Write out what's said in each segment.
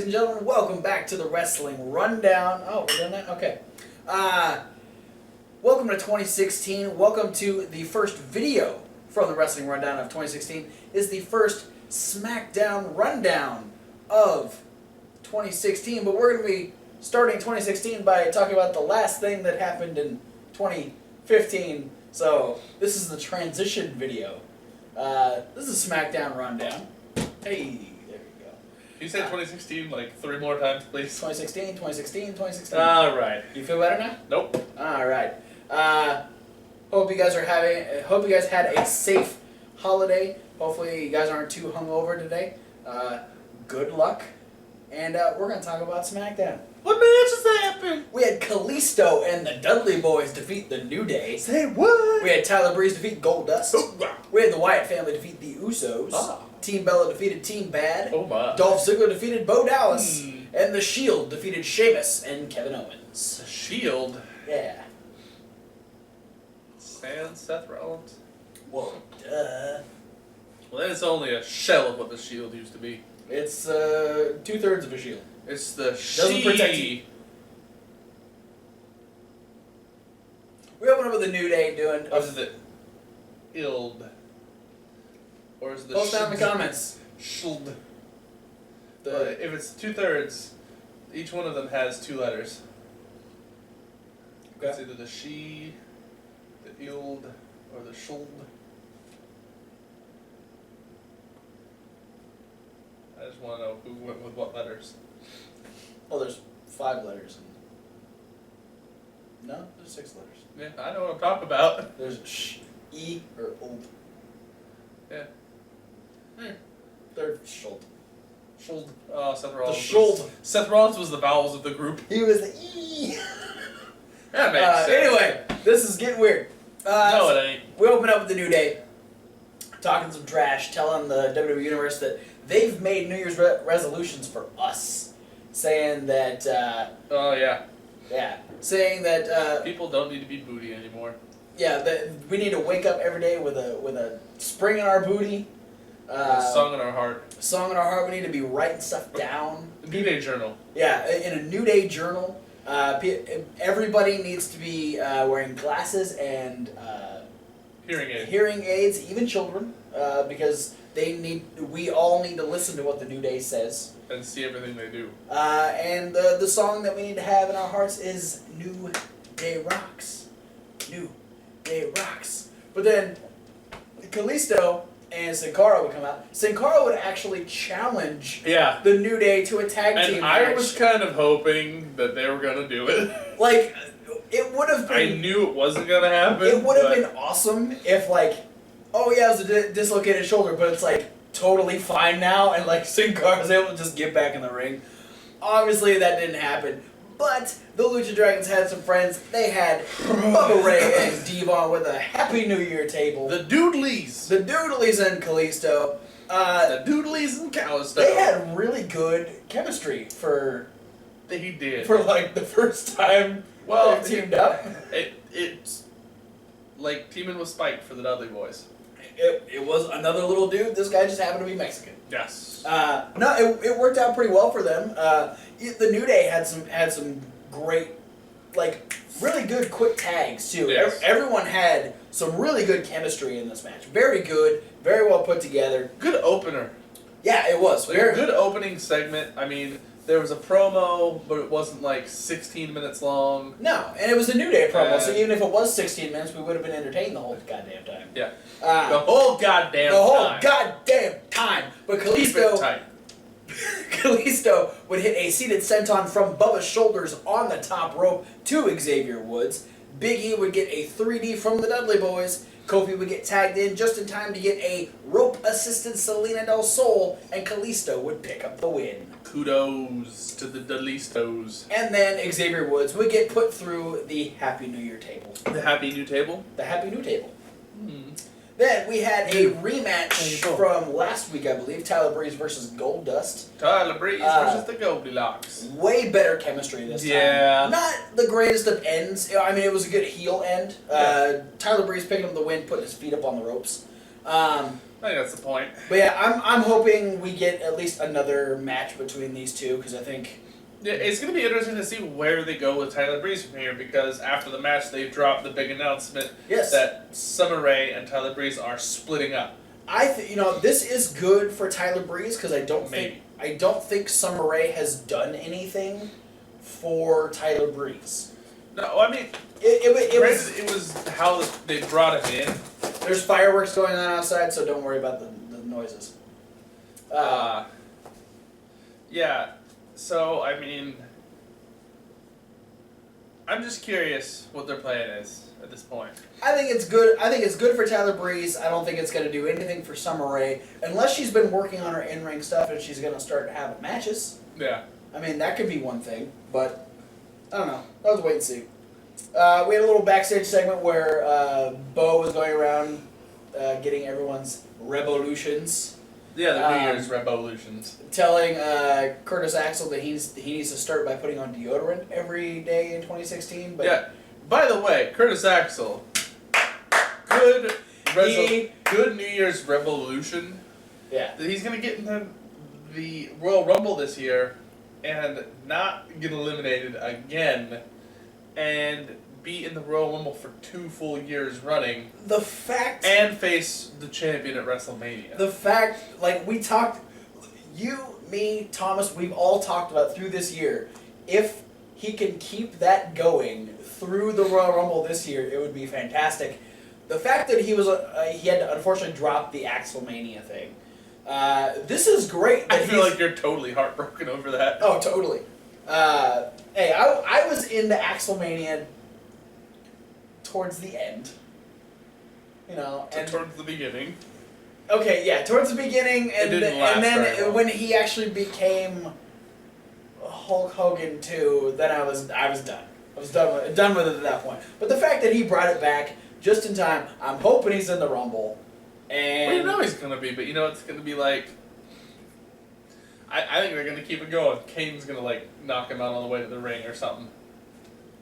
ladies and gentlemen. Welcome back to the Wrestling Rundown. Oh, we're doing that? Okay. Welcome to 2016. Welcome to the first video from the Wrestling Rundown of 2016. Is the first Smackdown Rundown of 2016. But we're going to be starting 2016 by talking about the last thing that happened in 2015. So, this is the transition video. This is Smackdown Rundown. Hey. You say 2016 like 3 more times, please. 2016, 2016, 2016. All right. You feel better now? Nope. All right. Hope you guys had a safe holiday. Hopefully you guys aren't too hungover today. Good luck. And we're gonna talk about SmackDown. What matches happened? We had Kalisto and the Dudley Boys defeat the New Day. Say what? We had Tyler Breeze defeat Goldust. We had the Wyatt family defeat the Usos. Team Bella defeated Team Bad. Oh my. Dolph Ziggler defeated Bo Dallas. And The Shield defeated Sheamus and Kevin Owens. The Shield? Yeah. And Seth Rollins? Well, duh. Well, then it's only a shell of what the Shield used to be. It's 2/3 of a shield. It's the Doesn't protect you. We open up with the New Day doing... Or is it Ild? Or is it the Post down in the comments. Shield. If it's 2/3, each one of them has 2 letters. Okay. It's either the she, the Ild, or the Shield. I just want to know who went with what letters. Oh, there's 5 letters. No, there's 6 letters. Yeah, I know what I'm talking about. There's sh, e, or old. Yeah. They're Schuld. Schuld. Oh, Seth Rollins. The Schuld. Seth Rollins was the vowels of the group. He was the e. That makes sense. Anyway, this is getting weird. No, it ain't. We open up with the New Day, talking some trash, telling the WWE Universe that they've made New Year's resolutions for us. Saying that, Oh, yeah. yeah, saying that, People don't need to be booty anymore. yeah, that we need to wake up every day with a spring in our booty. A song in our heart. Song in our heart. We need to be writing stuff down. New Day Journal. Yeah, in a New Day journal. Everybody needs to be wearing glasses and Hearing aids, even children, because we all need to listen to what the New Day says. And see everything they do. And the song that we need to have in our hearts is New Day Rocks. New Day Rocks. But then Kalisto and Sin Cara would come out. Sin Cara would actually challenge the New Day to a tag team match. I was kind of hoping that they were going to do it. Like, it would have been... I knew it wasn't going to happen. It would have been awesome if, like, oh yeah, it was a dislocated shoulder, but it's, like, totally fine now, and, like, Sin Cara's able to just get back in the ring. Obviously, that didn't happen. But the Lucha Dragons had some friends. They had Bubba Ray and Devon with a Happy New Year table. The Doodleys. The Doodleys and Kalisto. The Doodleys and Kalisto. They had really good chemistry for... They did. For, like, the first time they teamed up. It's like teaming with Spike for the Dudley Boys. It was another little dude. This guy just happened to be Mexican. Yes. No, it worked out pretty well for them. The New Day had some great, like, really good quick tags too. Yes. Everyone had some really good chemistry in this match. Very good, very well put together. Good opener. Yeah, it was. Like a good opening segment. I mean, there was a promo, but it wasn't like 16 minutes long. No, and it was a New Day promo, so even if it was 16 minutes, we would have been entertained the whole goddamn time. Yeah. The whole goddamn time. But Keep it tight. Kalisto would hit a seated senton from Bubba's shoulders on the top rope to Xavier Woods. Big E would get a 3D from the Dudley Boys. Kofi would get tagged in just in time to get a rope-assisted Selena del Sol, and Kalisto would pick up the win. Kudos to the Dudleystos. And then Xavier Woods would get put through the Happy New Year table. The Happy New Table? The Happy New Table. Then we had a rematch from last week, I believe. Tyler Breeze versus Goldust. Tyler Breeze versus the Goldilocks. Way better chemistry this time. Yeah. Not the greatest of ends. I mean, it was a good heel end. Tyler Breeze picking up the win, putting his feet up on the ropes. I think that's the point. But yeah, I'm hoping we get at least another match between these two because I think. Yeah, it's going to be interesting to see where they go with Tyler Breeze from here because after the match they dropped the big announcement that Summer Rae and Tyler Breeze are splitting up. This is good for Tyler Breeze because I don't think Summer Rae has done anything for Tyler Breeze. No, I mean it was how they brought him in. There's fireworks going on outside, so don't worry about the noises. Yeah. So, I mean, I'm just curious what their plan is at this point. I think it's good. I think it's good for Tyler Breeze. I don't think it's going to do anything for Summer Rae unless she's been working on her in-ring stuff and she's going to start having matches. Yeah. I mean, that could be one thing, but I don't know. Let's wait and see. We had a little backstage segment where Bo was going around getting everyone's revolutions. Yeah, the New Year's revolutions. Telling Curtis Axel that he needs to start by putting on deodorant every day in 2016. But yeah. By the way, Curtis Axel, good New Year's revolution. Yeah. That he's gonna get into the Royal Rumble this year and not get eliminated again, and be in the Royal Rumble for 2 full years running. The fact... And face the champion at WrestleMania. The fact, like, we talked... You, me, Thomas, we've all talked about through this year. If he can keep that going through the Royal Rumble this year, it would be fantastic. The fact that he had to unfortunately drop the Axelmania thing. This is great. I feel like you're totally heartbroken over that. Oh, totally. Hey, I was into Axelmania towards the end, and towards the beginning. Okay, yeah, towards the beginning, and then when he actually became Hulk Hogan too, then I was done. I was done with it at that point. But the fact that he brought it back just in time, I'm hoping he's in the Rumble. And well, you know he's gonna be, but it's gonna be like. I think they're gonna keep it going. Kane's gonna knock him out on the way to the ring or something.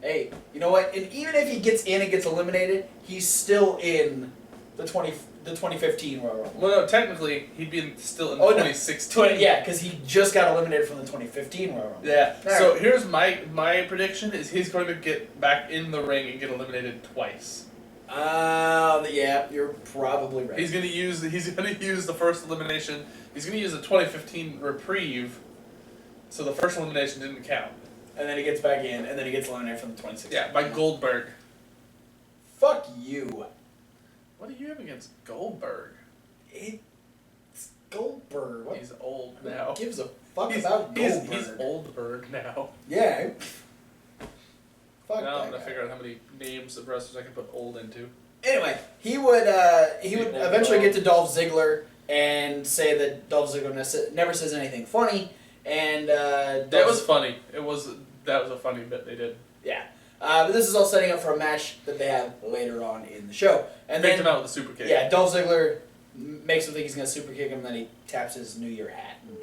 Hey, you know what? And even if he gets in and gets eliminated, he's still in the 2015 Royal Rumble. Well, no, technically he'd be still in 2016. No. Yeah, because he just got eliminated from the 2015 Royal Rumble. Yeah. So here's my prediction: is he's going to get back in the ring and get eliminated twice. Yeah, you're probably right. He's gonna use the first elimination. He's gonna use the 2015 reprieve, so the first elimination didn't count. And then he gets back in, and then he gets eliminated from the 2016. Yeah, by Goldberg. Fuck you. What do you have against Goldberg? It's Goldberg. What? He's old now. Who gives a fuck about Goldberg? He's Oldberg now. Yeah. Fuck now that I'm gonna guy. figure out how many names of wrestlers I can put old into. Anyway, he would eventually get to Dolph Ziggler and say that Dolph Ziggler never says anything funny. And that was funny. That was a funny bit they did. Yeah, but this is all setting up for a match that they have later on in the show. And Takes him out with a super kick. Yeah, Dolph Ziggler makes him think he's gonna super kick him, and then he taps his New Year hat and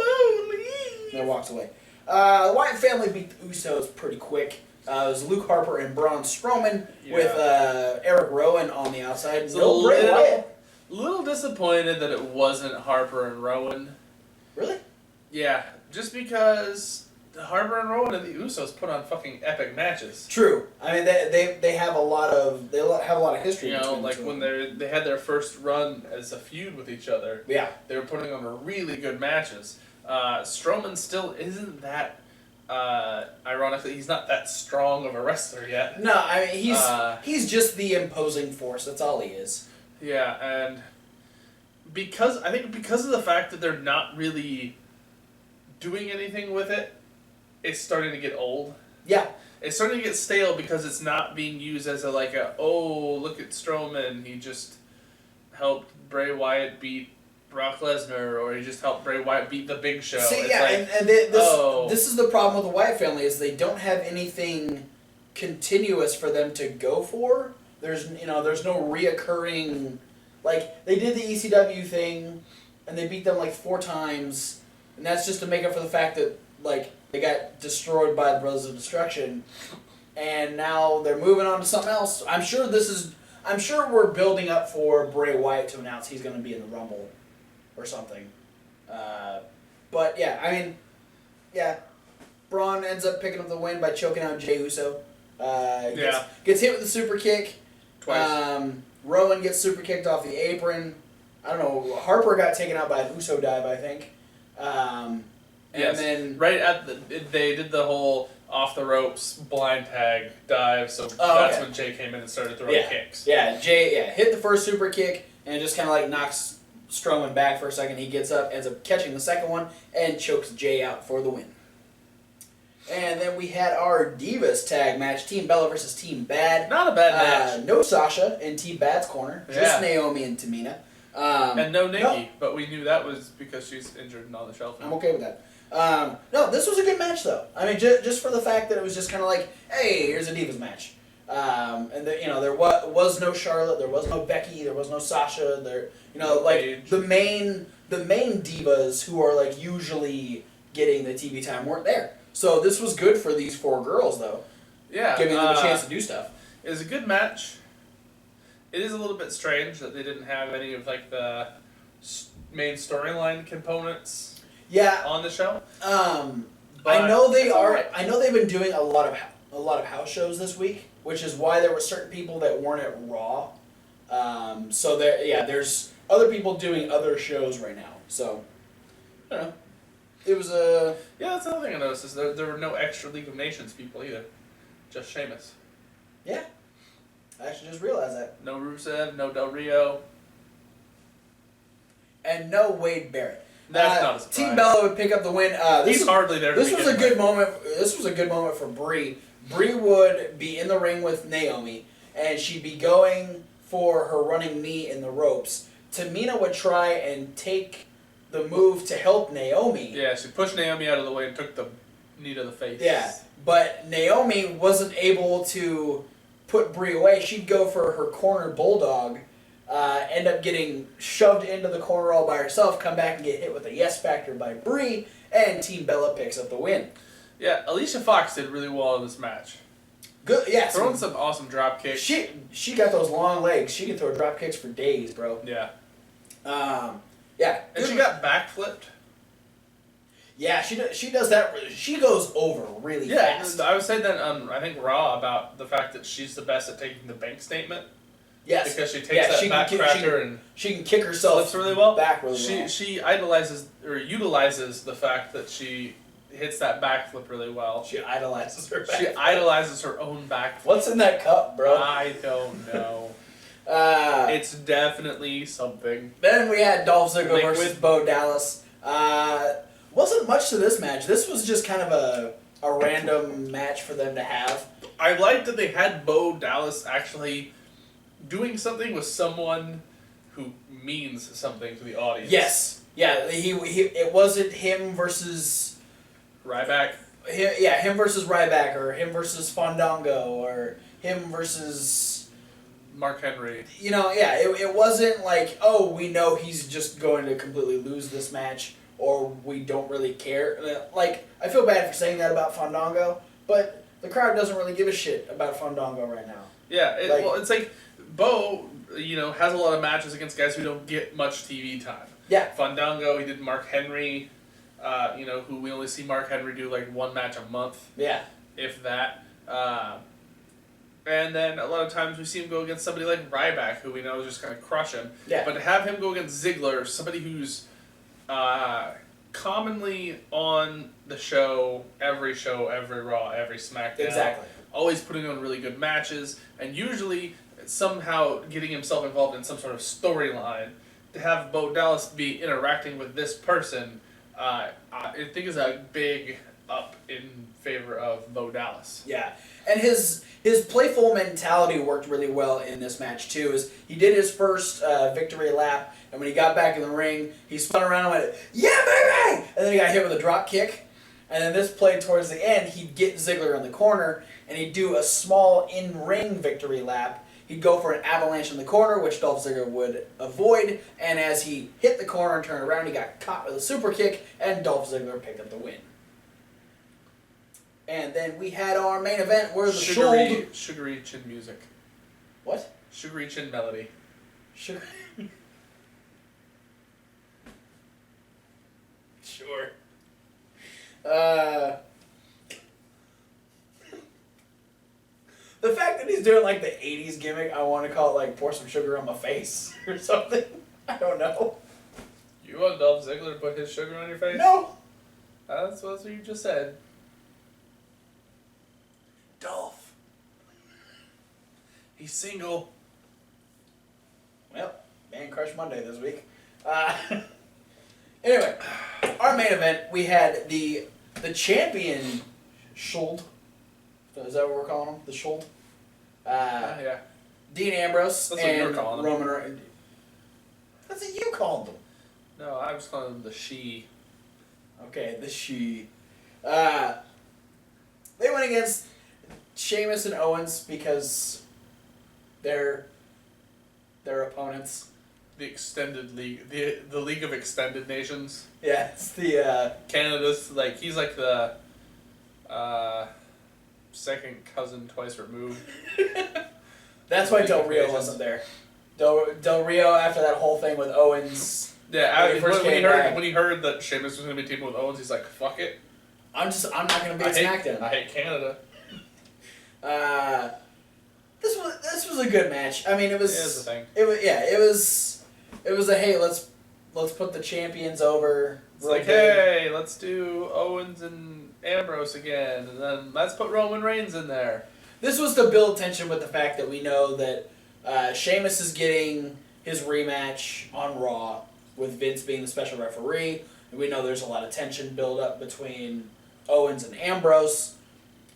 then walks away. The Wyatt family beat the Usos pretty quick. It was Luke Harper and Braun Strowman with Eric Rowan on the outside. So Bray Wyatt. Little disappointed that it wasn't Harper and Rowan. Really? Yeah, just because Harper and Rowan and the Usos put on fucking epic matches. True. I mean, they have a lot of history. When they had their first run as a feud with each other. Yeah. They were putting on really good matches. Strowman still isn't that. Ironically, he's not that strong of a wrestler yet. No, I mean he's just the imposing force. That's all he is. Yeah, and because of the fact that they're not really doing anything with it, it's starting to get old. Yeah. It's starting to get stale because it's not being used as look at Strowman, he just helped Bray Wyatt beat Brock Lesnar, or he just helped Bray Wyatt beat the Big Show. See, it's this is the problem with the Wyatt family is they don't have anything continuous for them to go for. There's no reoccurring, they did the ECW thing, and they beat them 4 times, and that's just to make up for the fact that they got destroyed by the Brothers of Destruction, and now they're moving on to something else. I'm sure this is I'm sure we're building up for Bray Wyatt to announce he's going to be in the Rumble or something. But yeah, I mean, yeah, Braun ends up picking up the win by choking out Jey Uso. Gets hit with the super kick. Twice. Rowan gets super kicked off the apron. I don't know. Harper got taken out by an Uso dive, I think. And then they did the whole off the ropes blind tag dive, so that's when Jay came in and started throwing kicks. Yeah, Jay hit the first super kick and it just kind of like knocks Strowman back for a second. He gets up, ends up catching the second one, and chokes Jay out for the win. And then we had our Divas tag match, Team Bella versus Team Bad. Not a bad match. No Sasha in Team Bad's corner, just Naomi and Tamina. And no Nikki, but we knew that was because she's injured and on the shelf now. I'm okay with that. No, this was a good match though. I mean, just for the fact that it was just kind of like, hey, here's a Divas match. And there was no Charlotte, there was no Becky, there was no Sasha. The main divas who are like usually getting the TV time weren't there. So this was good for these 4 girls though. Yeah, giving them a chance to do stuff. It was a good match. It is a little bit strange that they didn't have any of like the main storyline components. Yeah. On the show. I know they are. Right. I know they've been doing a lot of house shows this week, which is why there were certain people that weren't at Raw. There's other people doing other shows right now. So, I don't know. It was a... Yeah, that's another thing I noticed is there were no extra League of Nations people either. Just Sheamus. Yeah. I actually just realized that. No Rusev, no Del Rio. And no Wade Barrett. That's not a surprise. Team Bella would pick up the win. He's hardly there. This was a good moment. This was a good moment for Brie. Brie would be in the ring with Naomi, and she'd be going for her running knee in the ropes. Tamina would try and take the move to help Naomi. Yeah, she pushed Naomi out of the way and took the knee to the face. Yeah, but Naomi wasn't able to put Brie away. She'd go for her corner bulldog. End up getting shoved into the corner all by herself, come back and get hit with a yes factor by Brie, and Team Bella picks up the win. Yeah, Alicia Fox did really well in this match. Good, yeah. Throwing some awesome drop kicks. She got those long legs. She can throw drop kicks for days, bro. Yeah. Yeah. And she got backflipped. Yeah, she does that. She goes over really fast. I was saying that on, I think, Raw about the fact that she's the best at taking the bank statement. Yes. Because she takes that back crasher and she can kick herself really well. Back really well. She idolizes or utilizes the fact that she hits that backflip really well. She idolizes her backflip. She idolizes her own backflip. What's in that cup, bro? I don't know. It's definitely something. Then we had Dolph Ziggler versus Bo Dallas. Wasn't much to this match. This was just kind of a random match for them to have. I liked that they had Bo Dallas actually doing something with someone who means something to the audience. Yes. Yeah, it wasn't him versus Ryback. Him versus Ryback, or him versus Fandango, or him versus Mark Henry. It wasn't like, oh, we know he's just going to completely lose this match, or we don't really care. Like, I feel bad for saying that about Fandango, but the crowd doesn't really give a shit about Fandango right now. Yeah, it's like Bo, has a lot of matches against guys who don't get much TV time. Yeah. Fandango, he did Mark Henry, who we only see Mark Henry do like one match a month. Yeah. If that. And then a lot of times we see him go against somebody like Ryback, who we know is just going to crush him. Yeah. But to have him go against Ziggler, somebody who's commonly on the show, every Raw, every Smackdown. Exactly. Always putting on really good matches, and usually somehow getting himself involved in some sort of storyline. To have Bo Dallas be interacting with this person, I think is a big up in favor of Bo Dallas. Yeah, and his playful mentality worked really well in this match too. Is he did his first victory lap, and when he got back in the ring, he spun around and went, "Yeah, baby!" And then he got hit with a drop kick. And then this played towards the end, he'd get Ziggler in the corner, and he'd do a small in-ring victory lap. He'd go for an avalanche in the corner, which Dolph Ziggler would avoid, and as he hit the corner and turned around, he got caught with a super kick, and Dolph Ziggler picked up the win. And then we had our main event where the sugary chin music. What? Sugary chin melody. Sure. Sure. The fact that he's doing like the 80s gimmick, I want to call it like pour some sugar on my face or something. I don't know. You want Dolph Ziggler to put his sugar on your face? No. That's what you just said. Dolph. He's single. Well, Man Crush Monday this week. Anyway, our main event, we had the champion Schuld. Is that what we're calling him? The Schuld? Yeah. Dean Ambrose That's what and you're calling him. Roman Reigns. That's what you called them. No, I was calling him the She. Okay, the She. They went against Sheamus and Owens because they're opponents. The extended league, the League of Extended Nations. Yeah, it's the Canada's like he's like the second cousin twice removed. That's why Del Rio wasn't there. Del Rio, after that whole thing with Owens. Yeah, when he heard that Sheamus was going to be teaming with Owens, he's like, "Fuck it, I'm not going to be at SmackDown." I hate Canada. This was a good match. I mean, it was. It is the thing. It was a hey, let's put the champions over. It's like, hey, let's do Owens and Ambrose again, and then let's put Roman Reigns in there. This was to build tension with the fact that we know that Sheamus is getting his rematch on Raw with Vince being the special referee. And we know there's a lot of tension build up between Owens and Ambrose.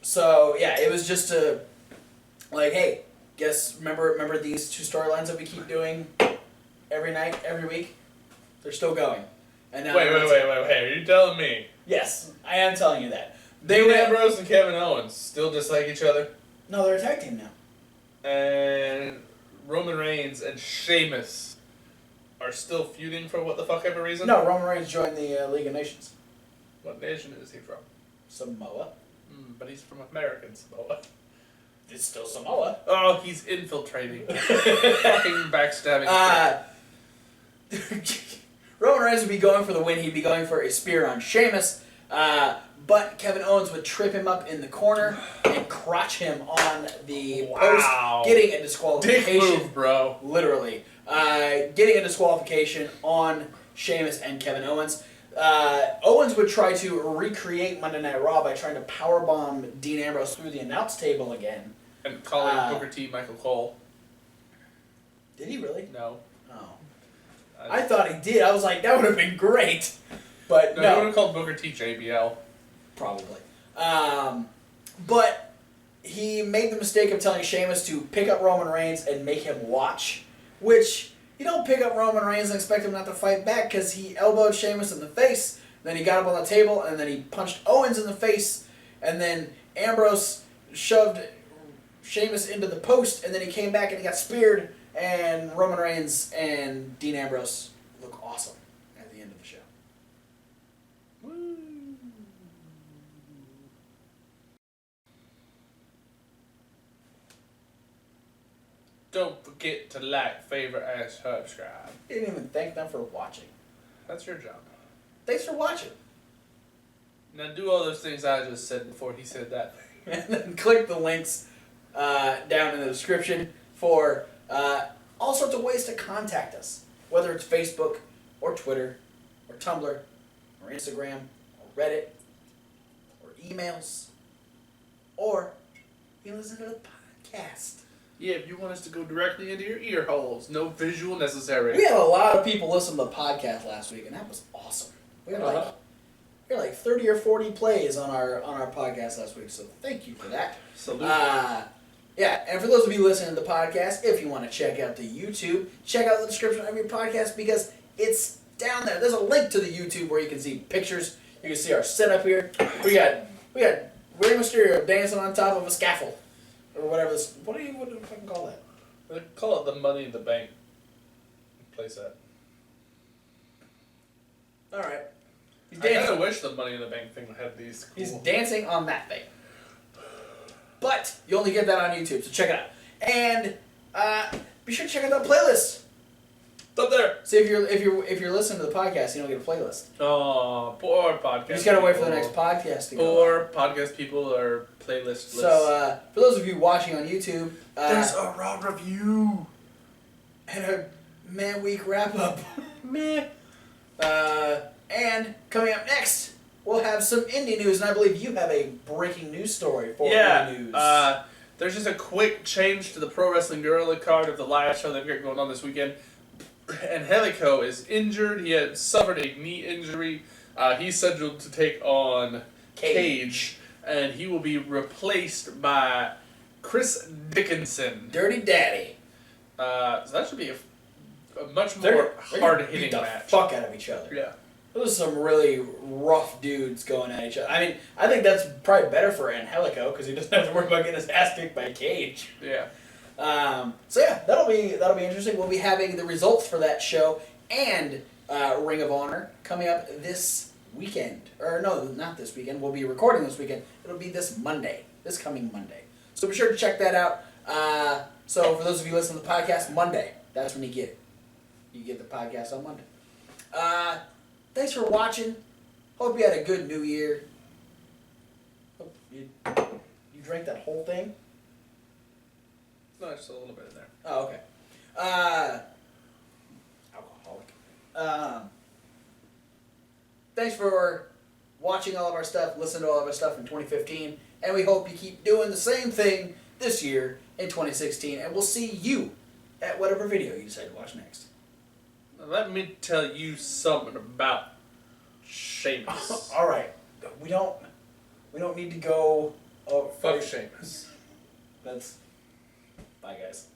So yeah, it was just a like, hey, remember these two storylines that we keep doing every night, every week? They're still going. And now wait, are you telling me? Yes, I am telling you that. Dean Ambrose and Kevin Owens still dislike each other? No, they're a tag team now. And Roman Reigns and Sheamus are still feuding for what the fuck ever reason? No, Roman Reigns joined the League of Nations. What nation is he from? Samoa. But he's from American Samoa. It's still Samoa. Oh, he's infiltrating. Fucking backstabbing. Roman Reigns would be going for the win. He'd be going for a spear on Sheamus. But Kevin Owens would trip him up in the corner and crotch him on the post, getting a disqualification. Dick move, bro. Literally. Getting a disqualification on Sheamus and Kevin Owens. Owens would try to recreate Monday Night Raw by trying to powerbomb Dean Ambrose through the announce table again. And calling Booker T Michael Cole. Did he really? No. Oh. I thought he did. I was like, that would have been great. But no. No. He would have called Booker T JBL. Probably. But he made the mistake of telling Sheamus to pick up Roman Reigns and make him watch, which you don't pick up Roman Reigns and expect him not to fight back because he elbowed Sheamus in the face, then he got up on the table, and then he punched Owens in the face, and then Ambrose shoved Sheamus into the post, and then he came back and he got speared, and Roman Reigns and Dean Ambrose look awesome at the end of the show. Woo. Don't forget to like, favorite, and subscribe. You didn't even thank them for watching. That's your job. Thanks for watching. Now do all those things I just said before he said that thing. And then click the links down in the description for all sorts of ways to contact us. Whether it's Facebook, or Twitter, or Tumblr, or Instagram, or Reddit, or emails, or you can listen to the podcast. Yeah, if you want us to go directly into your ear holes, no visual necessary. We had a lot of people listen to the podcast last week, and that was awesome. We had like 30 or 40 plays on our podcast last week, so thank you for that. Salute. Yeah, and for those of you listening to the podcast, if you want to check out the YouTube, check out the description of your podcast because it's down there. There's a link to the YouTube where you can see pictures. You can see our setup here. We got Rey Mysterio dancing on top of a scaffold. Or whatever this... What do you fucking call that? They call it the Money in the Bank playset. Alright. I kind of wish the Money in the Bank thing had these cool... He's dancing on that thing. But you only get that on YouTube, so check it out. And Be sure to check out that playlist. It's up there. See, if you're listening to the podcast, you don't get a playlist. Oh, poor podcast. You just gotta wait for the next podcast to go. Poor podcast people are playlistless. So, for those of you watching on YouTube, there's a Raw review and a Man Week wrap up. Meh. And coming up next, we'll have some indie news, and I believe you have a breaking news story for indie news. There's just a quick change to the Pro Wrestling Guerrilla card of the live show they've got going on this weekend. Angelico is injured. He had suffered a knee injury. He's scheduled to take on Cage, and he will be replaced by Chris Dickinson. Dirty Daddy. So that should be a much more hard-hitting match. Fuck out of each other. Yeah. Those are some really rough dudes going at each other. I mean, I think that's probably better for Angelico because he doesn't have to worry about getting his ass kicked by Cage. Yeah. So yeah, that'll be interesting. We'll be having the results for that show and Ring of Honor coming up this weekend. Or no, not this weekend. We'll be recording this weekend. It'll be this coming Monday. So be sure to check that out. So for those of you listening to the podcast, Monday, that's when you get it. You get the podcast on Monday. Thanks for watching. Hope you had a good New Year. Hope you drank that whole thing? No, just a little bit in there. Oh, okay. Alcoholic. Thanks for watching all of our stuff, listening to all of our stuff in 2015, and we hope you keep doing the same thing this year in 2016, and we'll see you at whatever video you decide to watch next. Let me tell you something about Sheamus. All right, we don't need to go. Fuck Sheamus. That's. Bye, guys.